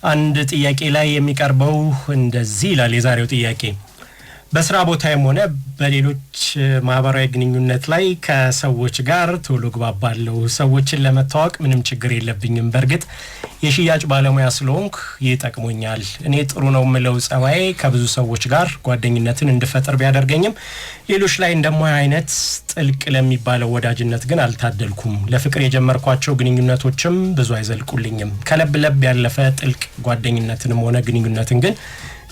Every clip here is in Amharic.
አንድ ጥያቄ ላይ የሚቀርበው እንደዚህ ይላል የዛሬው ጥያቄ በስራ ቦታዬም ሆነ በሌሎች ማህበራዊ ግንኙነት ላይ ከሰዎች ጋር ቶሎ ግባባለሁ ሰዎችን ለመተዋወቅ ምንም ችግር የለብኝም በርግጥ የሽያጭ ባለሙያ ስለሆንኩ ይጠቅሞኛል እኔ ጥሩ ነው ምለው ጸባዬ ከብዙ ሰዎች ጋር ጓደኝነትን እንድፈጥር ቢያደርገኝም ሌሎች ላይ እንደማይ አይነት ጥልቅ ለሚባለው ወዳጅነት ግን አልታደልኩም ለፍቅር የጀመርኳቸው ግንኙነቶችም ብዙ አይዘልቁልኝም ከለብ ያለፈ ጥልቅ ጓደኝነትንም ሆነ ግንኙነትን ግን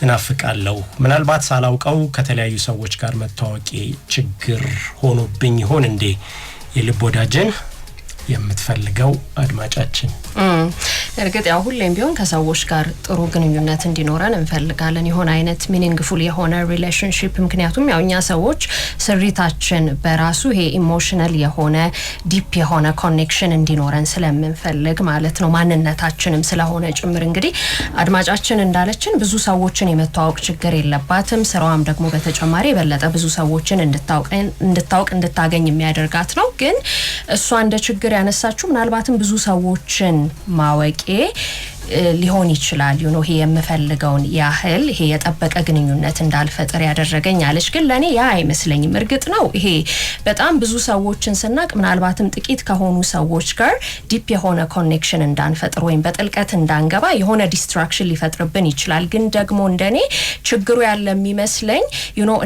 እናፍቃለሁ ምናልባት ሳላውቀው ከተለያዩ ሰዎች ጋር መተዋወቂ ችግር ሆኖብኝ ይሆን እንዴ የልብ ወዳጅን የምትፈልገው አድማጫችን እርግጥ ያው ሁሌም ቢሆን ከሰዎች ጋር ጥሩ ግንኙነት እንዲኖረን እንፈልጋለን ይሆን አይነት ሚኒንግፉል የሆነ ሪሌሽንሺፕ ምክንያቱም ያው እኛ ሰዎች ስሪታችን በራሱ ይሄ ኢሞሽናል የሆነ ዲፕ የሆነ ኮኔክሽን እንዲኖረን ስለምንፈልግ ማለት ነው ማንነታችንም ስለሆነ ጭምር እንግዲህ አድማጫችን እንዳለችን ብዙ ሰዎችን የመተዋወቅ ችግር የለባትም ስራዋም ደግሞ በተጨማሪ በለጠ ብዙ ሰዎችን እንድታውቅ እንድታገኝ የሚያደርጋት ነው ግን እሷ እንደ ችግር ያነሳችሁ ምናልባትም ብዙ ሰዎችን ማወቄ ሊሆን ይችላል ይሄ የምፈልገውን ያህል ይሄ የጠበቀ ግንኙነት እንዳልፈጠር ያደረገኝ አለች ግን ለኔ ያ አይመስለኝም እርግጥ ነው ይሄ በጣም ብዙ ሰዎችን ስናቅ ምናልባትም ጥቂት ከሆኑ ሰዎች ጋር ዲፕ የሆነ ኮኔክሽን እንዳንፈጥር ወይም በጥልቀት እንዳንገባ የሆነ ዲስትራክሽን ሊፈጥርብን ይችላል ግን ደግሞ እንደኔ ችግሩ ያለ የሚመስለኝ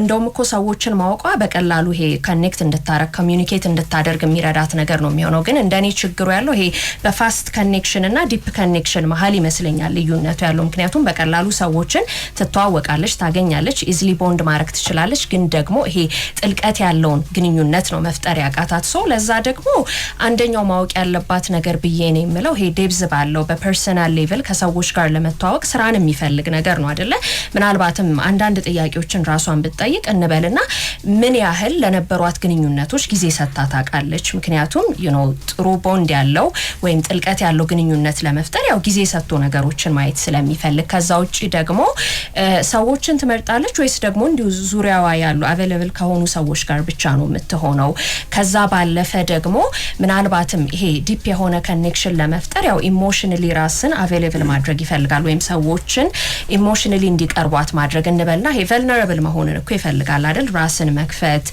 እንደውም እኮ ሰዎችን ማወቋ በቀላሉ ይሄ ኮኔክት እንድታረግ ኮሚኒኬት እንድታደርግ የሚረዳት ነገር ነው የሚሆነው ግን እንደኔ ችግሩ ያለው ይሄ በፋስት ኮኔክሽን እና ዲፕ ኮኔክሽን መሃል ይመስለኛል ልዩነቱ ያለው ምክንያቱም በቀላሉ ሰዎችን ትተዋወቃለች ታገኛለች ኢዝሊ ቦንድ ማድረግ ትችላለች ግን ደግሞ ይሄ ጥልቀት ያለውን ግንኙነት ነው መፍጠር ያቃታት ሰው ለዛ ደግሞ አንደኛው ማወቅ ያለባት ነገር ብዬ ነው የምለው ይሄ ዴፕዝ ባለው በፐርሰናል ሌቭል ከሰዎች ጋር ለመተዋወቅ ስራን የሚፈልግ ነገር ነው አይደለ ምናልባትም አንዳንድ ጥያቄዎችን ራሷን ብትጠይቅ እንበልና ምን ያህል ለነበሯት ግንኙነቶች ጊዜ ሰጥታ ታውቃለች ምክንያቱም ጥሩ ቦንድ ያለው ወይም ጥልቀት ያለው ግንኙነት ለመፍጠር ያው ጊዜ ሰጥቶ ነገሮችን ማየት ስለሚፈልግ ከዛው ውጪ ደግሞ ሰዎችን ትመርጣለች ወይስ ደግሞ እንዲሁ ዙሪያዋ ያሉ አቬሌብል ከሆኑ ሰዎች ጋር ብቻ ነው የምትሆነው ከዛ ባለፈ ደግሞ ምናልባትም ይሄ ዲፕ የሆነ ኮኔክሽን ለመፍጠር ያው ኢሞሽናሊ ራስን አቬሌብል ማድረግ ይፈልጋል ወይም ሰዎችን ኢሞሽናሊ እንዲቀርቧት ማድረግ እንበልና ይሄ ቨልነራብል መሆንን እኮ ይፈልጋል አይደል ራስን መክፈት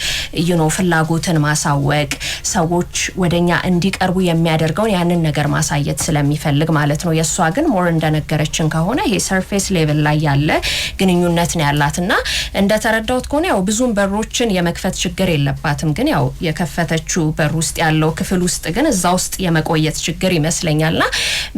ፍላጎትን ማሳወቅ ሰዎች ወደኛ እንዲቀርቡ የሚያደርገውን ያንን ነገር ማሳየት ስለሚፈልግ ማለት ነው የሷ ግን ሞር እንደነገረችን ከሆነ ይሄ ሰርፌስ ሌቭል ላይ ያለ ግንኙነት ነው ያላትና እንደተረዳውት ከሆነ ያው ብዙም በሮችን የመክፈት ችግር የለባትም ግን ያው የከፈተችው በር ውስጥ ያለው ክፍል ውስጥ ግን እዛ ውስጥ የመቆየት ችግር ይመስለኛልና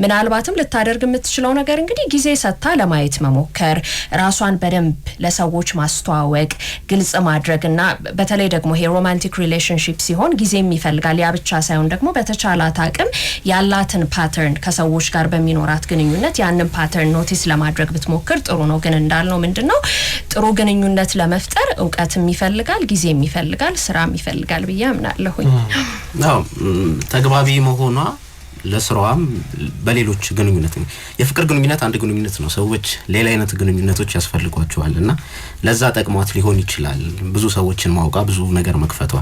ምናልባትም ልታደርግ የምትችለው ነገር እንግዲህ ጊዜ ሰጥታ ለማየት መሞከር ራሷን በደንብ ለሰዎች ማስተዋወቅ ግልጽ ማድረግና በተለይ ደግሞ ይሄ ሮማንቲክ ሪሌሽንሺፕ ሲሆን ጊዜም ይፈልጋል ያ ብቻ ሳይሆን ደግሞ በተቻላት አቅም ያላትን ፓተርን ከሰዎች ጋር በሚኖራት ግንኙነት ያንን ፓተርን ኖቲስ ለማድረግ ብትሞክር ጥሩ ነው ግን እንዳልነው ምንድነው ጥሩ ግንኙነት ለመፍጠር ዕውቀትም ይፈልጋል ጊዜም ይፈልጋል ስራም ይፈልጋል ብዬ አምናለሁኝ ተግባቢ መሆኗ ለስራዋም በሌሎች ግንኙነት የፍቅር ግንኙነት አንድ ግንኙነት ነው ሰዎች ሌላ አይነት ግንኙነቶች ያስፈልጓቸዋልና ለዛ ጠቅሟት ሊሆን ይችላል ብዙ ሰዎችን ማውቃ ብዙ ነገር መክፈቷ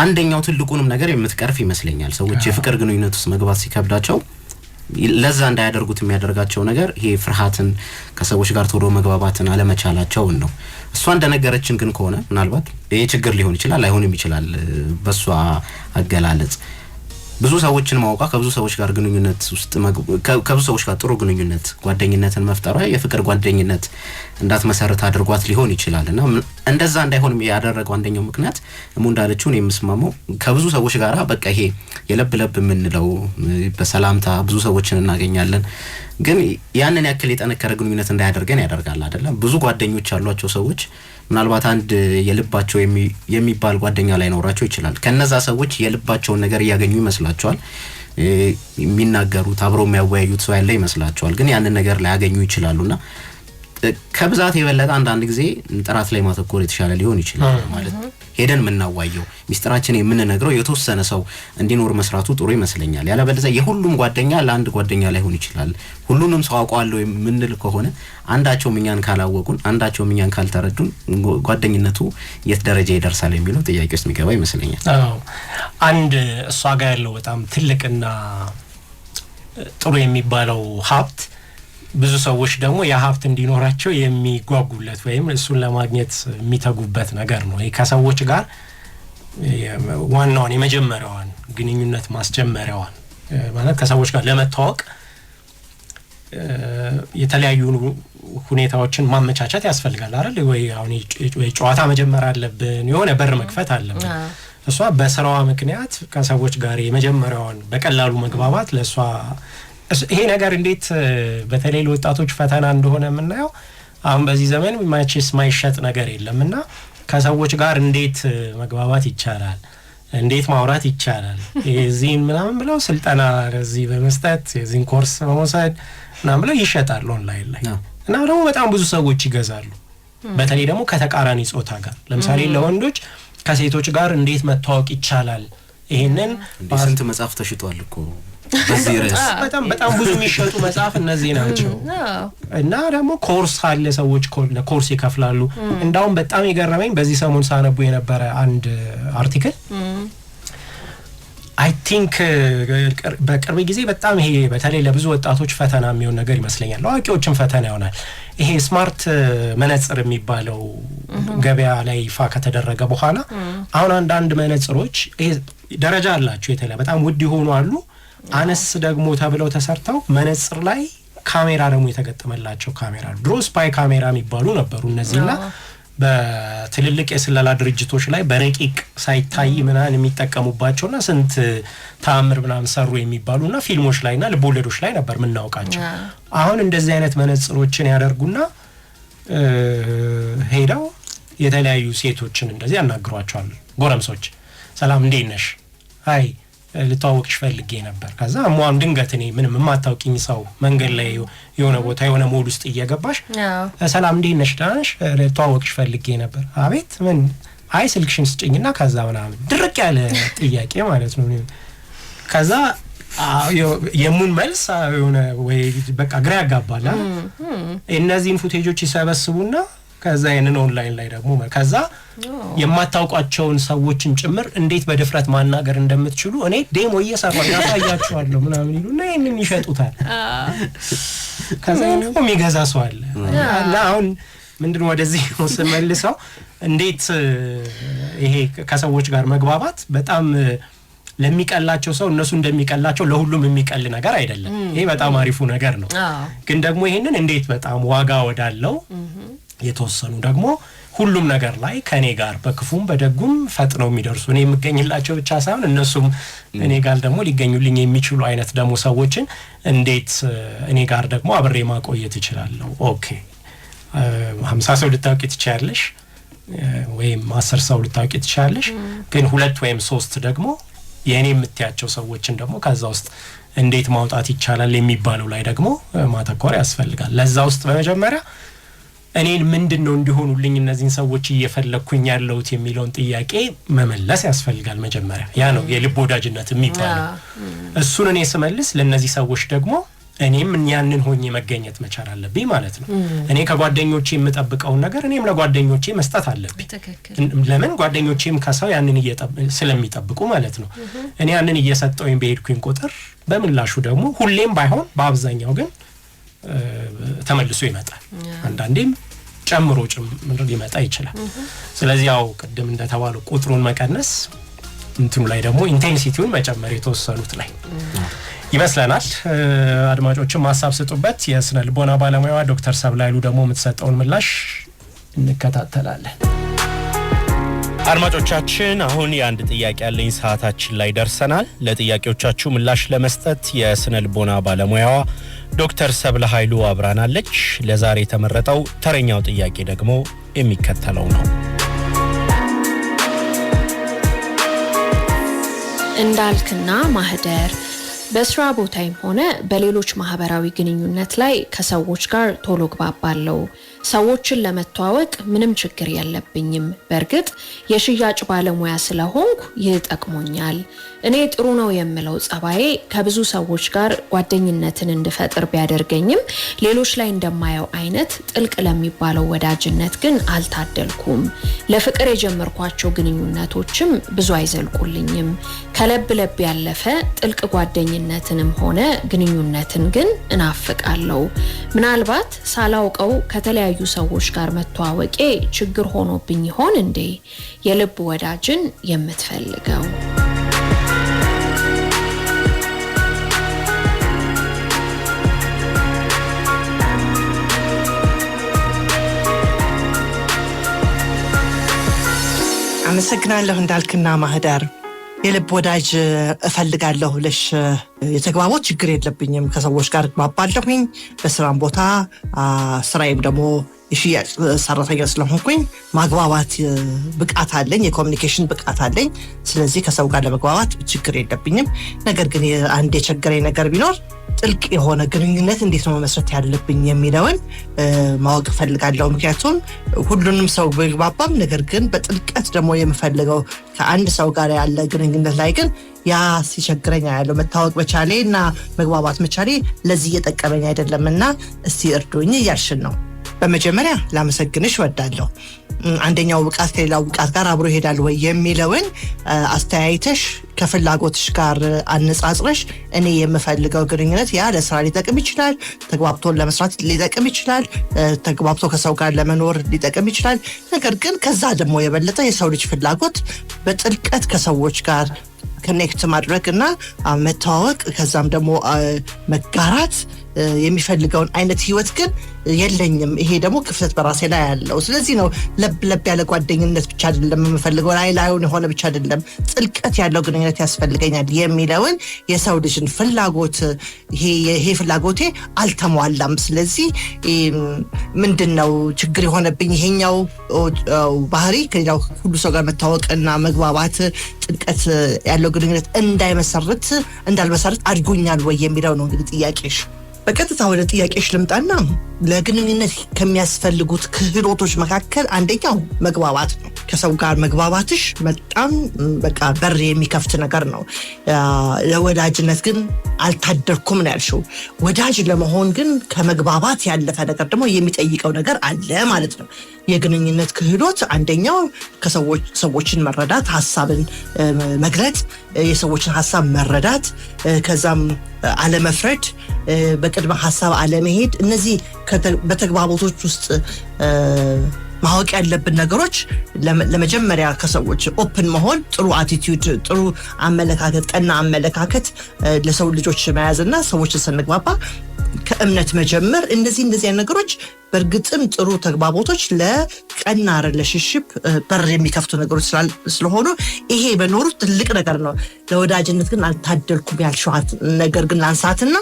አንደኛው ትልቁንም ነገር የምትቀርፍ ይመስለኛል ሰዎች የፍቅር ግንኙነት ውስጥ መግባት ሲከብዳቸው ለዛ እንዳያደርጉት የሚያደርጋቸው ነገር ይሄ ፍርሃትን ከሰዎች ጋር ቶሎ መግባባትን አለመቻላቸው ነው እሷ እንደነገረችን ግን ከሆነ ምናልባት ይሄ ችግር ሊሆን ይችላል አይሆንም ይችላል በሷ አገላለጽ ብዙ ሰዎችን ማውቃ ከብዙ ሰዎች ጋር ግንኙነት ውስጥ ከብዙ ሰዎች ጋር ጥሩ ግንኙነት ጓደኝነትን መፍጠሯ የፍቅር ጓደኝነት እንዳትመሰረት አድርጓት ሊሆን ይችላልና እንደዛ እንዳይሆን ያደረገው አንደኛው ምክንያት እንዳለችው ነው የምስማማው ከብዙ ሰዎች ጋር በቃ ይሄ የለብ የምንለው በሰላምታ ብዙ ሰዎችን እናገኛለን ግን ያንን ያክል የጠነከረ ግንኙነት እንዳያደርገን ያደርጋል አይደለ ብዙ ጓደኞች ያሏቸው ሰዎች ምናልባት አንድ የልባቸው የሚባል ጓደኛ ላይ ኖራቸው ይችላል ከነዛ ሰዎች የልባቸውን ነገር ያገኙ ይመስላቸዋል የሚናገሩት አብረው የሚያወያዩት ሰው ያለ ይመስላቸዋል ግን ያንን ነገር ላይ ያገኙ ይችላሉና ከብዛት የበለጠ አንድ ጊዜ ጥራት ላይ ማተኮር የተሻለ ሊሆን ይችላል ማለት ሄደን ምናዋየው ሚስጥራችን የምንነግረው የተወሰነ ሰው እንዲኖር መስራቱ ጥሩ ይመስለኛል ያለበለዚያ የሁሉም ጓደኛ ለአንድ ጓደኛ ላይሆን ይችላል ሁሉንም ሰው አውቀዋለሁ የምንል ከሆነ አንዳቸው ምኛን ካላወቁን አንዳቸው ምኛን ካልተረዱን ጓደኝነቱ የት ደረጃ ይደርሳል የሚለው ጥያቄ ውስጥ የሚገባ ይመስለኛል አንድ እሷ ጋር ያለው በጣም ትልቅና ጥሩ የሚባለው ሀብት ብዙ ሰዎች ደግሞ የሀብት እንዲኖራቸው የሚጓጉለት ወይም እሱን ለማግኘት የሚተጉበት ነገር ነው። ከሰዎች ጋር ዋናውን የመጀመሪያዋን ግንኙነት ማስጀመሪያዋን ማለት ከሰዎች ጋር ለመተዋወቅ የተለያዩ ሁኔታዎችን ማመቻቸት ያስፈልጋል አይደል? ወይ አሁን ጨዋታ መጀመር አለብን፣ የሆነ በር መክፈት አለብን። እሷ በስራዋ ምክንያት ከሰዎች ጋር የመጀመሪያዋን በቀላሉ መግባባት ለሷ ይሄ ነገር እንዴት በተለይ ለወጣቶች ፈተና እንደሆነ የምናየው አሁን በዚህ ዘመን ማችስ ማይሸጥ ነገር የለምና ከሰዎች ጋር እንዴት መግባባት ይቻላል፣ እንዴት ማውራት ይቻላል፣ የዚህን ምናምን ብለው ስልጠና ለዚህ በመስጠት የዚህን ኮርስ በመውሰድ ምናምን ብለው ይሸጣሉ ኦንላይን ላይ እና ደግሞ በጣም ብዙ ሰዎች ይገዛሉ። በተለይ ደግሞ ከተቃራኒ ጾታ ጋር ለምሳሌ ለወንዶች ከሴቶች ጋር እንዴት መተዋወቅ ይቻላል፣ ይሄንን ስንት መጽሐፍ ተሽጧል እኮ በዚህ ርዕስ በጣም ብዙ የሚሸጡ መጽሐፍ እነዚህ ናቸው። እና ደግሞ ኮርስ አለ፣ ሰዎች ለኮርስ ይከፍላሉ። እንዳውም በጣም የገረመኝ በዚህ ሰሞን ሳነቡ የነበረ አንድ አርቲክል አይ ቲንክ በቅርብ ጊዜ በጣም ይሄ በተለይ ለብዙ ወጣቶች ፈተና የሚሆን ነገር ይመስለኛል፣ ለአዋቂዎችም ፈተና ይሆናል። ይሄ ስማርት መነጽር የሚባለው ገበያ ላይ ይፋ ከተደረገ በኋላ አሁን አንዳንድ መነጽሮች ይሄ ደረጃ አላቸው፣ የተለያየ በጣም ውድ ይሆኑ አሉ፣ አነስ ደግሞ ተብለው ተሰርተው መነጽር ላይ ካሜራ ደግሞ የተገጠመላቸው ካሜራ ድሮ ስፓይ ካሜራ የሚባሉ ነበሩ እነዚህና በትልልቅ የስለላ ድርጅቶች ላይ በረቂቅ ሳይታይ ምናን የሚጠቀሙባቸውና ስንት ታምር ምናምን ሰሩ የሚባሉና ፊልሞች ላይና ልቦለዶች ላይ ነበር ምናውቃቸው። አሁን እንደዚህ አይነት መነጽሮችን ያደርጉና ሄደው የተለያዩ ሴቶችን እንደዚህ ያናግሯቸዋል። ጎረምሶች ሰላም እንዴት ነሽ? አይ ልታወቅሽ ፈልጌ ነበር። ከዛ አሟን ድንገት እኔ ምንም የማታውቂኝ ሰው መንገድ ላይ የሆነ ቦታ የሆነ ሞድ ውስጥ እየገባሽ ሰላም እንዴት ነሽ? ደህና ነሽ? ልታወቅሽ ፈልጌ ነበር። አቤት ምን? አይ ስልክሽን ስጭኝና ከዛ ምናምን ድርቅ ያለ ጥያቄ ማለት ነው። ከዛ የሙን መልስ የሆነ ወይ በቃ ግራ ያጋባል። እነዚህን ፉቴጆች ይሰበስቡና ከዛ የነን ኦንላይን ላይ ደግሞ ከዛ የማታውቋቸውን ሰዎችን ጭምር እንዴት በድፍረት ማናገር እንደምትችሉ እኔ ዴሞ እየሰራሁ ያሳያችኋለሁ ምናምን ይሉና ይሄንን ይሸጡታል። ከዛ ነው የሚገዛ ሰው አለ። እና አሁን ምንድነው ወደዚህ ነው ስመልሰው እንዴት ይሄ ከሰዎች ጋር መግባባት በጣም ለሚቀላቸው ሰው እነሱ እንደሚቀላቸው ለሁሉም የሚቀል ነገር አይደለም። ይሄ በጣም አሪፉ ነገር ነው። ግን ደግሞ ይሄንን እንዴት በጣም ዋጋ ወዳለው የተወሰኑ ደግሞ ሁሉም ነገር ላይ ከኔ ጋር በክፉም በደጉም ፈጥነው የሚደርሱ እኔ የምገኝላቸው ብቻ ሳይሆን እነሱም እኔ ጋር ደግሞ ሊገኙልኝ የሚችሉ አይነት ደግሞ ሰዎችን እንዴት እኔ ጋር ደግሞ አብሬ ማቆየት እችላለሁ። ኦኬ 50 ሰው ልታውቂ ትችያለሽ ወይም 10 ሰው ልታውቂ ትችያለሽ፣ ግን 2 ወይም 3 ደግሞ የኔ የምትያቸው ሰዎችን ደግሞ ከዛ ውስጥ እንዴት ማውጣት ይቻላል የሚባለው ላይ ደግሞ ማተኮር ያስፈልጋል። ለዛ ውስጥ በመጀመሪያ እኔን ምንድነው እንዲሆኑልኝ እነዚህን ሰዎች እየፈለኩኝ ያለውት የሚለውን ጥያቄ መመለስ ያስፈልጋል። መጀመሪያ ያ ነው የልብ ወዳጅነት የሚባለው። እሱን እኔ ስመልስ ለነዚህ ሰዎች ደግሞ እኔም ያንን ሆኜ መገኘት መቻል አለብኝ ማለት ነው። እኔ ከጓደኞቼ የምጠብቀው ነገር እኔም ለጓደኞቼ መስጠት አለብኝ። ለምን ጓደኞቼም ከሰው ያንን ስለሚጠብቁ ማለት ነው። እኔ ያንን እየሰጠውኝ በሄድኩኝ ቁጥር በምላሹ ደግሞ ሁሌም ባይሆን በአብዛኛው ግን ተመልሶ ይመጣል። አንዳንዴም ጨምሮ ሊመጣ ይችላል። ስለዚህ ያው ቅድም እንደተባለው ቁጥሩን መቀነስ እንትኑ ላይ ደግሞ ኢንቴንሲቲውን መጨመር የተወሰኑት ላይ ይመስለናል። አድማጮችም ሐሳብ ስጡበት። የስነ ልቦና ባለሙያዋ ዶክተር ሰብላይሉ ደግሞ የምትሰጠውን ምላሽ እንከታተላለን። አድማጮቻችን አሁን የአንድ ጥያቄ ያለኝ ሰዓታችን ላይ ደርሰናል። ለጥያቄዎቻችሁ ምላሽ ለመስጠት የስነ ልቦና ባለሙያዋ ዶክተር ሰብለ ኃይሉ አብራናለች። ለዛሬ የተመረጠው ተረኛው ጥያቄ ደግሞ የሚከተለው ነው። እንዳልክና ማህደር በስራ ቦታይም ሆነ በሌሎች ማህበራዊ ግንኙነት ላይ ከሰዎች ጋር ቶሎ ግባባለው። ሰዎችን ለመተዋወቅ ምንም ችግር የለብኝም። በርግጥ የሽያጭ ባለሙያ ስለሆንኩ ይህ ጠቅሞኛል። እኔ ጥሩ ነው የምለው ጸባዬ ከብዙ ሰዎች ጋር ጓደኝነትን እንድፈጥር ቢያደርገኝም ሌሎች ላይ እንደማየው አይነት ጥልቅ ለሚባለው ወዳጅነት ግን አልታደልኩም። ለፍቅር የጀመርኳቸው ግንኙነቶችም ብዙ አይዘልቁልኝም። ከለብ ለብ ያለፈ ጥልቅ ጓደኝነት ጓደኝነትንም ሆነ ግንኙነትን ግን እናፍቃለሁ ምናልባት ሳላውቀው ከተለያዩ ሰዎች ጋር መተዋወቄ ችግር ሆኖብኝ ይሆን እንዴ የልብ ወዳጅን የምትፈልገው አመሰግናለሁ እንዳልክና ማህደር የልብ ወዳጅ እፈልጋለሁ ለሽ የተግባቦት ችግር የለብኝም ከሰዎች ጋር ማባለሁኝ በስራም ቦታ ስራዬም ደግሞ የሽያጭ ሰራተኛ ስለሆንኩኝ ማግባባት ብቃት አለኝ የኮሙኒኬሽን ብቃት አለኝ ስለዚህ ከሰው ጋር ለመግባባት ችግር የለብኝም ነገር ግን አንድ የቸገረኝ ነገር ቢኖር ጥልቅ የሆነ ግንኙነት እንዴት ነው መመስረት ያለብኝ የሚለውን ማወቅ ፈልጋለሁ ምክንያቱም ሁሉንም ሰው በግባባም ነገር ግን በጥልቀት ደግሞ የምፈልገው ከአንድ ሰው ጋር ያለ ግንኙነት ላይ ግን ያ ሲቸግረኝ ያለው መታወቅ መቻሌና መግባባት መቻሌ ለዚህ እየጠቀመኝ አይደለምና እስቲ እርዱኝ ያልሽን ነው በመጀመሪያ ላመሰግንሽ ወዳለሁ አንደኛው ብቃት ከሌላው ብቃት ጋር አብሮ ይሄዳል ወይ የሚለውን አስተያይተሽ ከፍላጎትሽ ጋር አነጻጽረሽ እኔ የምፈልገው ግንኙነት ያ ለስራ ሊጠቅም ይችላል ተግባብቶን ለመስራት ሊጠቅም ይችላል ተግባብቶ ከሰው ጋር ለመኖር ሊጠቅም ይችላል ነገር ግን ከዛ ደግሞ የበለጠ የሰው ልጅ ፍላጎት በጥልቀት ከሰዎች ጋር ኮኔክት ማድረግና መተዋወቅ ከዛም ደግሞ መጋራት የሚፈልገውን አይነት ህይወት ግን የለኝም ይሄ ደግሞ ክፍተት በራሴ ላይ ያለው ስለዚህ ነው ለብ ያለ ጓደኝነት ብቻ አይደለም የምፈልገው ላይውን ሆነ ብቻ አይደለም ጥልቀት ያለው ግንኙነት ያስፈልገኛል የሚለውን የሰው ልጅን ፍላጎት ይሄ ፍላጎቴ አልተሟላም ስለዚህ ምንድነው ችግር የሆነብኝ ይሄኛው ባህሪ ከሌላው ሁሉ ሰው ጋር መታወቅና መግባባት ጥልቀት ያለው ግንኙነት እንዳልመሰረት አድጎኛል ወይ የሚለው ነው እንግዲህ ጥያቄሽ በቀጥታ ወደ ጥያቄሽ ልምጣና ለግንኙነት ከሚያስፈልጉት ክህሎቶች መካከል አንደኛው መግባባት ነው ከሰው ጋር መግባባትሽ በጣም በቃ በር የሚከፍት ነገር ነው ለወዳጅነት ግን አልታደርኩም ነው ያልሽው ወዳጅ ለመሆን ግን ከመግባባት ያለፈ ነገር ደግሞ የሚጠይቀው ነገር አለ ማለት ነው የግንኙነት ክህሎት አንደኛው ከሰዎችን መረዳት ሐሳብን መግለጽ የሰዎችን ሐሳብ መረዳት ከዛም አለመፍረድ በቅድመ ሐሳብ አለመሄድ እነዚህ በተግባቦቶች ውስጥ ማወቅ ያለብን ነገሮች ለመጀመሪያ ከሰዎች ኦፕን መሆን ጥሩ አቲቲዩድ ጥሩ አመለካከት ቀና አመለካከት ለሰው ልጆች መያዝና ሰዎችን ስንግባባ ከእምነት መጀመር እንደዚህ ነገሮች በርግጥም ጥሩ ተግባቦቶች ለቀና ሪሌሽንሺፕ በር የሚከፍቱ ነገሮች ስለሆኑ ይሄ በኖሩ ትልቅ ነገር ነው ለወዳጅነት ግን አልታደልኩም ያልሽዋት ነገር ግን ላንሳትና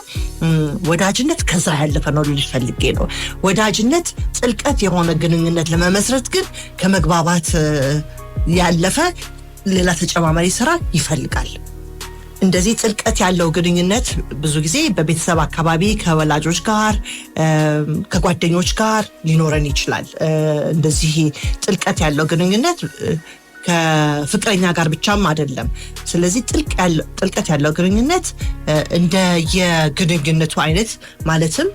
ወዳጅነት ከዛ ያለፈ ነው ልፈልጌ ነው ወዳጅነት ጥልቀት የሆነ ግንኙነት ለመመስረት ግን ከመግባባት ያለፈ ሌላ ተጨማሪ ስራ ይፈልጋል እንደዚህ ጥልቀት ያለው ግንኙነት ብዙ ጊዜ በቤተሰብ አካባቢ ከወላጆች ጋር ከጓደኞች ጋር ሊኖረን ይችላል እንደዚህ ጥልቀት ያለው ግንኙነት ከፍቅረኛ ጋር ብቻም አይደለም ስለዚህ ጥልቀት ያለው ግንኙነት እንደ የግንኙነቱ አይነት ማለትም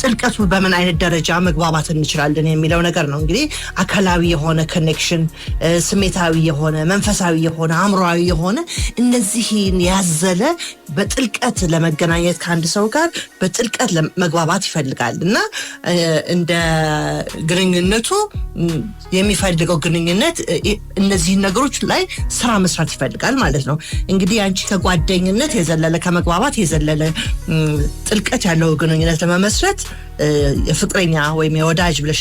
ጥልቀቱ በምን አይነት ደረጃ መግባባት እንችላለን የሚለው ነገር ነው እንግዲህ አካላዊ የሆነ ኮኔክሽን ስሜታዊ የሆነ መንፈሳዊ የሆነ አእምሮአዊ የሆነ እነዚህን ያዘለ በጥልቀት ለመገናኘት ከአንድ ሰው ጋር በጥልቀት መግባባት ይፈልጋልና እንደ ግንኙነቱ የሚፈልገው ግንኙነት እነዚህ ነገሮች ላይ ስራ መስራት ይፈልጋል ማለት ነው እንግዲህ አንቺ ከጓደኝነት የዘለለ ከመግባባት የዘለለ ጥልቀት ያለው ግንኙነት ለመመስረት የፍቅረኛ ወይም የወዳጅ ብለሽ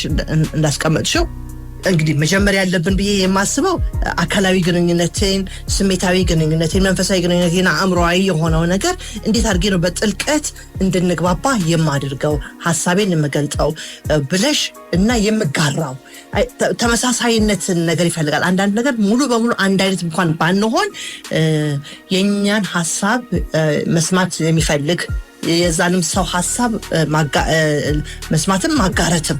እንዳስቀመጥሽው እንግዲህ መጀመሪያ ያለብን ብዬ የማስበው አካላዊ ግንኙነትን ስሜታዊ ግንኙነትን መንፈሳዊ ግንኙነትን አእምሮአዊ የሆነው ነገር እንዴት አድርጌ ነው በጥልቀት እንድንግባባ የማድርገው ሐሳቤን የምገልጠው ብለሽ እና የምጋራው ተመሳሳይነትን ነገር ይፈልጋል አንዳንድ ነገር ሙሉ በሙሉ አንድ አይነት እንኳን ባንሆን የኛን ሐሳብ መስማት የሚፈልግ የዛንም ሰው ሐሳብ መስማትም ማጋራትም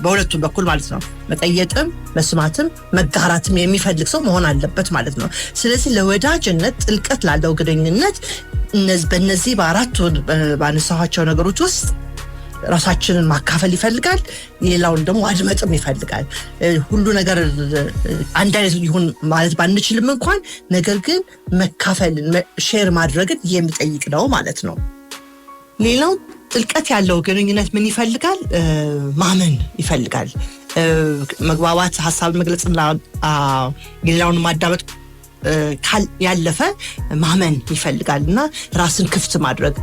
በሁለቱም በኩል ማለት ነው መጠየቅም መስማትም መጋራትም የሚፈልግ ሰው መሆን አለበት ማለት ነው ስለዚህ ለወዳጅነት ጥልቀት ላለው ግንኙነት በእነዚህ በአራቱ ባነሳኋቸው ነገሮች ውስጥ ራሳችንን ማካፈል ይፈልጋል ሌላውን ደግሞ አድመጥም ይፈልጋል ሁሉ ነገር አንድ አይነት ይሁን ማለት ባንችልም እንኳን ነገር ግን መካፈል ሼር ማድረግን የሚጠይቅ ነው ማለት ነው ሌላው ጥልቀት ያለው ግንኙነት ምን ይፈልጋል ማመን ይፈልጋል መግባባት ሐሳብ መግለጽና ሌላውን ማዳመጥ ያለፈ ማመን ይፈልጋልና ራስን ክፍት ማድረግ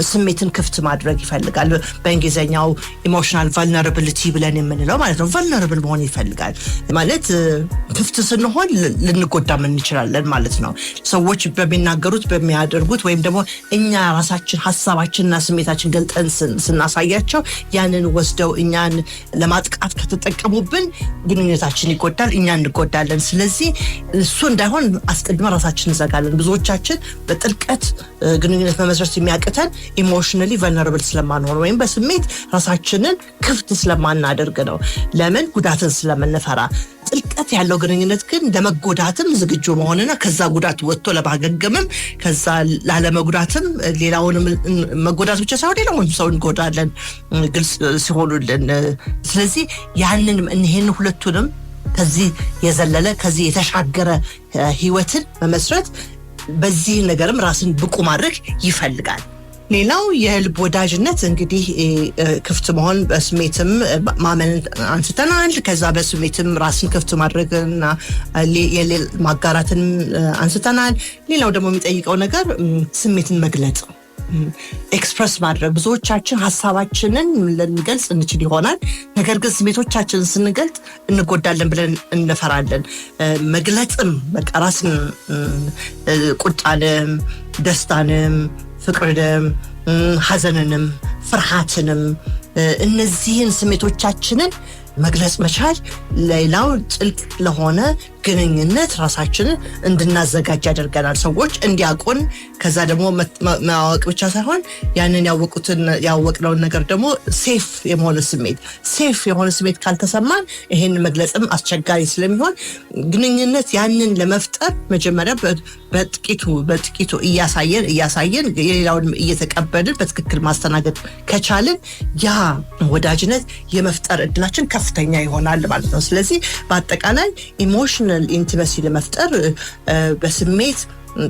ስሜትን ክፍት ማድረግ ይፈልጋል በእንግሊዘኛው ኢሞሽናል ቫልነራቢሊቲ ብለን የምንለው ማለት ነው ቫልነራብል መሆን ይፈልጋል ማለት ክፍት ስንሆን ልንጎዳ እንችላለን ማለት ነው ሰዎች በሚናገሩት በሚያደርጉት ወይም ደግሞ እኛ ራሳችን ሐሳባችንና ስሜታችን ገልጠን ስናሳያቸው ያንን ወስደው እኛን ለማጥቃት ከተጠቀሙብን ግንኙነታችን ይጎዳል እኛ እንጎዳለን ስለዚህ እሱ እንዳይሆን አስቀድመን ራሳችንን ዘጋለን ብዙዎቻችን በጥልቀት ግንኙነት መመስረት የሚያቅተን ኢሞሽናሊ ቫልነራብል ስለማንሆን ወይም በስሜት ራሳችንን ክፍት ስለማናደርግ ነው ለምን ጉዳትን ስለምንፈራ ጥልቀት ያለው ግንኙነት ግን ለመጎዳትም ዝግጁ መሆንና ከዛ ጉዳት ወጥቶ ለማገገምም ከዛ ላለመጉዳትም ሌላውንም መጎዳት ብቻ ሳይሆን ሌላውንም ሰው እንጎዳለን ግልጽ ሲሆኑልን ስለዚህ ያንን እነዚህን ሁለቱንም ከዚህ የዘለለ ከዚህ የተሻገረ ህይወትን መመስረት በዚህ ነገርም ራስን ብቁ ማድረግ ይፈልጋል ሌላው የልብ ወዳጅነት እንግዲህ ክፍት መሆን በስሜትም ማመን አንስተናል ከዛ በስሜትም ራስን ክፍት ማድረግና ማጋራትን አንስተናል ሌላው ደግሞ የሚጠይቀው ነገር ስሜትን መግለጽ ኤክስፕረስ ማድረግ ብዙዎቻችን ሐሳባችንን ልንገልጽ እንችል ይሆናል ነገር ግን ስሜቶቻችንን ስንገልጽ እንጎዳለን ብለን እንፈራለን መግለጽም በቃ ራስን ቁጣንም ደስታንም ፍቅርንም ሐዘንንም ፍርሃትንም እነዚህን ስሜቶቻችንን መግለጽ መቻል ሌላው ጥልቅ ለሆነ ግንኙነት ራሳችንን እንድናዘጋጅ ያደርገናል ሰዎች እንዲያውቁን ከዛ ደግሞ ማወቅ ብቻ ሳይሆን ያንን ያወቅነውን ነገር ደግሞ ሴፍ የሆነ ስሜት ካልተሰማን ይሄን መግለጽም አስቸጋሪ ስለሚሆን ግንኙነት ያንን ለመፍጠር መጀመሪያ በጥቂቱ እያሳየን የሌላውን እየተቀበልን በትክክል ማስተናገድ ከቻልን ያ ወዳጅነት የመፍጠር እድላችን ከፍተኛ ይሆናል ማለት ነው ስለዚህ በአጠቃላይ ኢሞሽናል ኢንቲመሲ ለመፍጠር በስሜት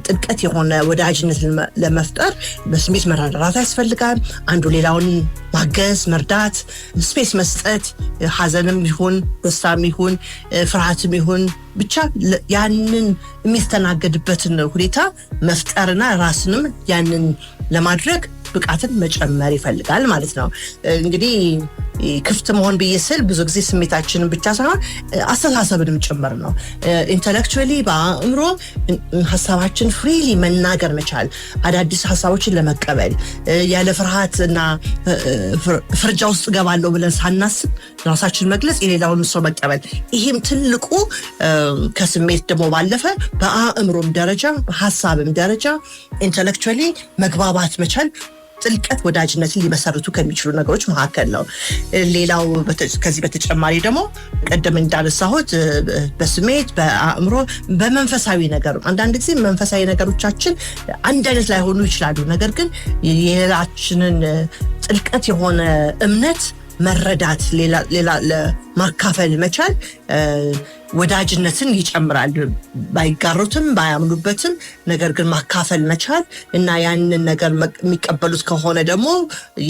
ጥልቀት የሆነ ወዳጅነት ለመፍጠር በስሜት መራራት ያስፈልጋል አንዱ ሌላውን ማገዝ መርዳት ስፔስ መስጠት ሐዘንም ይሁን ደስታም ይሁን ፍርሃትም ይሁን ብቻ ያንን የሚስተናገድበትን ሁኔታ መፍጠርና ራስንም ያንን ለማድረግ ብቃትን መጨመር ይፈልጋል ማለት ነው እንግዲህ ክፍት መሆን በየስል ብዙ ጊዜ ስሜታችንን ብቻ ሳይሆን አስተሳሰብንም ጭምር ነው ኢንተሌክቹዋሊ በአእምሮ ሐሳባችን ፍሪሊ መናገር መቻል አዳዲስ ሐሳቦችን ለመቀበል ያለ ፍርሃትና ፍርጃ ውስጥ ገባለው ብለን ሳናስብ ራሳችን መግለጽ የሌላውን ሰው መቀበል ይሄም ትልቁ ከስሜት ደግሞ ባለፈ በአእምሮም ደረጃ በሐሳብም ደረጃ ኢንተሌክቹዋሊ መግባባት መቻል ጥልቀት ወዳጅነትን ሊመሰርቱ ከሚችሉ ነገሮች መካከል ነው ሌላው ከዚህ በተጨማሪ ደግሞ ቀደም እንዳነሳሁት በስሜት በአእምሮ በመንፈሳዊ ነገር አንዳንድ ጊዜ መንፈሳዊ ነገሮቻችን አንድ አይነት ላይ ሆኑ ይችላሉ ነገር ግን የራሳችንን ጥልቀት የሆነ እምነት መረዳት ሌላ ለማካፈል መቻል ወዳጅነትን ይጨምራል ባይጋሩትም ባያምኑበትም ነገር ግን ማካፈል መቻል እና ያንን ነገር የሚቀበሉት ከሆነ ደግሞ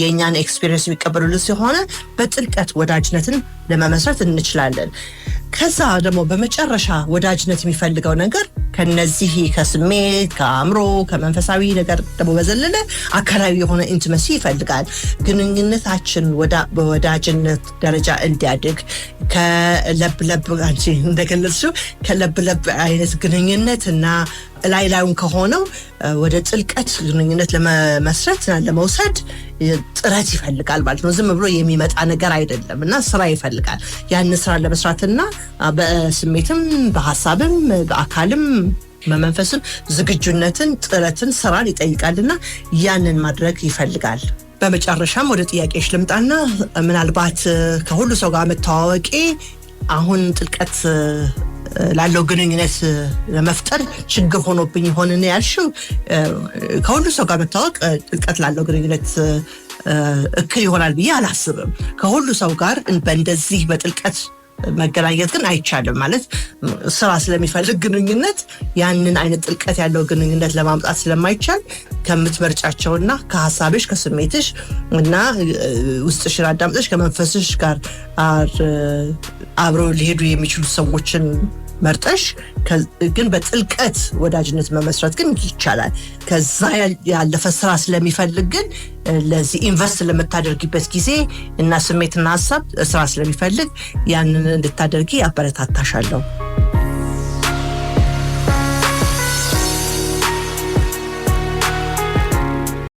የኛን ኤክስፒሪየንስ የሚቀበሉት ሲሆን በጥልቀት ወዳጅነትን ለመመስረት እንችላለን ከዛ ደግሞ በመጨረሻ ወዳጅነት የሚፈልገው ነገር ከነዚህ ከስሜት ከአእምሮ ከመንፈሳዊ ነገር ደግሞ በዘለለ አካላዊ የሆነ ኢንቲመሲ ይፈልጋል ግንኙነታችን በወዳጅነት ደረጃ እንዲያድግ ከለብ አንቺ እንደገለጽሽው ከለብ አይነት ግንኙነትና ላይላዩን ከሆነው ወደ ጥልቀት ግንኙነት ለመመስረትና ለመውሰድ ጥረት ይፈልጋል ማለት ነው ዝም ብሎ የሚመጣ ነገር አይደለም እና ስራ ይፈልጋል ያን ስራ ለመስራትና በስሜትም በሐሳብም በአካልም በመንፈስም ዝግጁነትን ጥረትን ስራን ይጠይቃልና ያንን ማድረግ ይፈልጋል በመጨረሻም ወደ ጥያቄሽ ልምጣና ምናልባት ከሁሉ ሰው ጋር መተዋወቂ አሁን ጥልቀት ላለው ግንኙነት ለመፍጠር ችግር ሆኖብኝ ሆነን ያልሽው ከሁሉ ሰው ጋር መተዋወቅ ጥልቀት ላለው ግንኙነት እክል ይሆናል ብዬ አላስብም። ከሁሉ ሰው ጋር በእንደዚህ በጥልቀት መገናኘት ግን አይቻልም ማለት ስራ ስለሚፈልግ ግንኙነት ያንን አይነት ጥልቀት ያለው ግንኙነት ለማምጣት ስለማይቻል ከምትመርጫቸውና ከሐሳብሽ ከስሜትሽ እና ውስጥሽን አዳምጠሽ ከመንፈስሽ ጋር አብረው ሊሄዱ የሚችሉ ሰዎችን መርጠሽ ግን በጥልቀት ወዳጅነት መመስረት ግን ይቻላል። ከዛ ያለፈ ስራ ስለሚፈልግ ግን ለዚህ ኢንቨስት ለምታደርጊበት ጊዜ እና ስሜትና ሐሳብ ስራ ስለሚፈልግ ያንን እንድታደርጊ አበረታታሻለሁ።